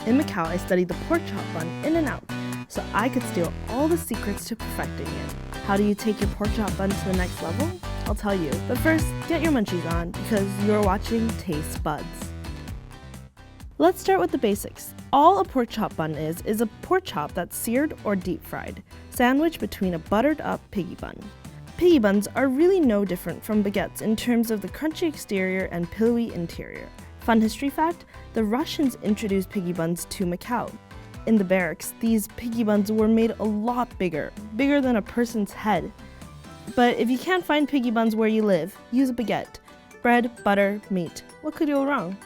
In Macau, I studied the pork chop bun in and out, so I could steal all the secrets to perfecting it. How do you take your pork chop bun to the next level? I'll tell you, but first, get your munchies on because you're watching Taste Buds. Let's start with the basics. All a pork chop bun is a pork chop that's seared or deep fried, sandwiched between a buttered up piggy bun. Piggy buns are really no different from baguettes in terms of the crunchy exterior and pillowy interior. Fun history fact, the Russians introduced piggy buns to Macau. In the barracks, these piggy buns were made a lot bigger than a person's head. But if you can't find piggy buns where you live, use a baguette. Bread, butter, meat. What could go wrong?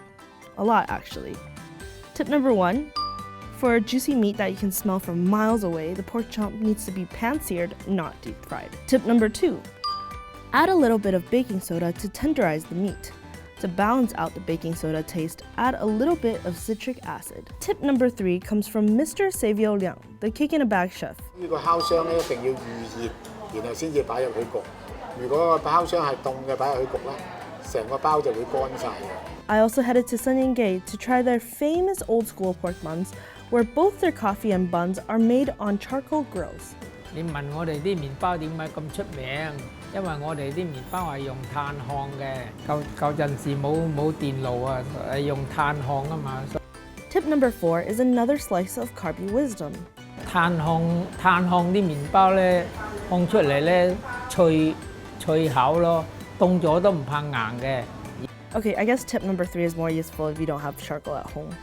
A lot, actually. Tip number 1. For juicy meat that you can smell from miles away, the pork chop needs to be pan-seared, not deep-fried. Tip number 2. Add a little bit of baking soda to tenderize the meat. To balance out the baking soda taste, add a little bit of citric acid. Tip number 3 comes from Mr. Savio Liang, the cake in a bag chef. 呢個烤箱咧一定要預熱，然後先至擺入去焗。如果個烤箱係凍嘅擺入去焗咧，成個包就會乾晒嘅。I also headed to Sun Yat-sen to try their famous old school pork buns, where both their coffee and buns are made on charcoal grills. 你問我哋啲麵包點解咁出名？因為我哋啲麵包係用炭烘嘅，舊陣時冇電爐啊，係用炭烘啊嘛。Tip number 4 is another slice of carby wisdom. 炭烘啲麵包咧，烘出嚟咧脆口咯，凍咗都唔怕硬嘅。Okay, I guess tip number 3 is more useful if you don't have charcoal at home.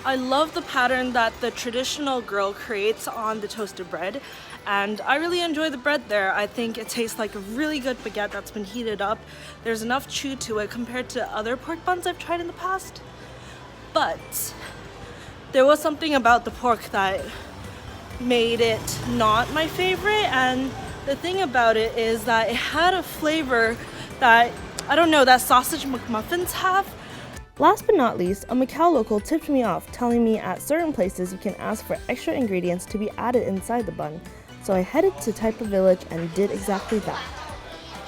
I love the pattern that the traditional grill creates on the toasted bread, and I really enjoy the bread there. I think it tastes like a really good baguette that's been heated up. There's enough chew to it compared to other pork buns I've tried in the past. But there was something about the pork that made it not my favorite, and the thing about it is that it had a flavor that, I don't know, that sausage McMuffins have. Last but not least, a Macau local tipped me off, telling me at certain places you can ask for extra ingredients to be added inside the bun. So I headed to Taipei Village and did exactly that.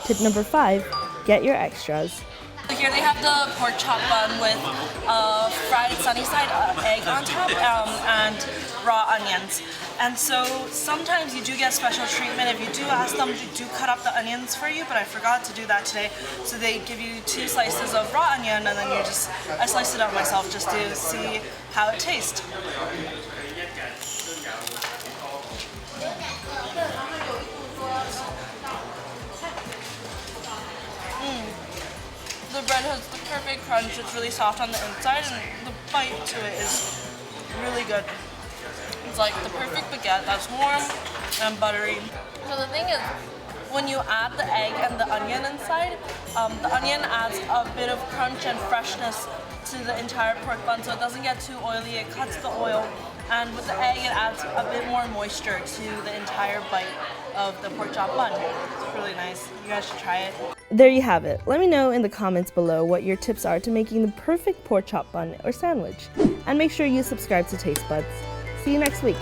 Tip number 5, get your extras. Here they have the pork chop bun with fried sunny side egg on top and raw onions. And so sometimes you do get special treatment if you do ask them to cut up the onions for you, but I forgot to do that today. So they give you 2 slices of raw onion, and then I sliced it up myself just to see how it tastes. The bread has the perfect crunch, it's really soft on the inside, and the bite to it is really good. It's like the perfect baguette that's warm and buttery. So the thing is, when you add the egg and the onion inside, the onion adds a bit of crunch and freshness to the entire pork bun, so it doesn't get too oily, it cuts the oil, and with the egg it adds a bit more moisture to the entire bite of the pork chop bun. It's really nice. You guys should try it. There you have it. Let me know in the comments below what your tips are to making the perfect pork chop bun or sandwich. And make sure you subscribe to Taste Buds. See you next week.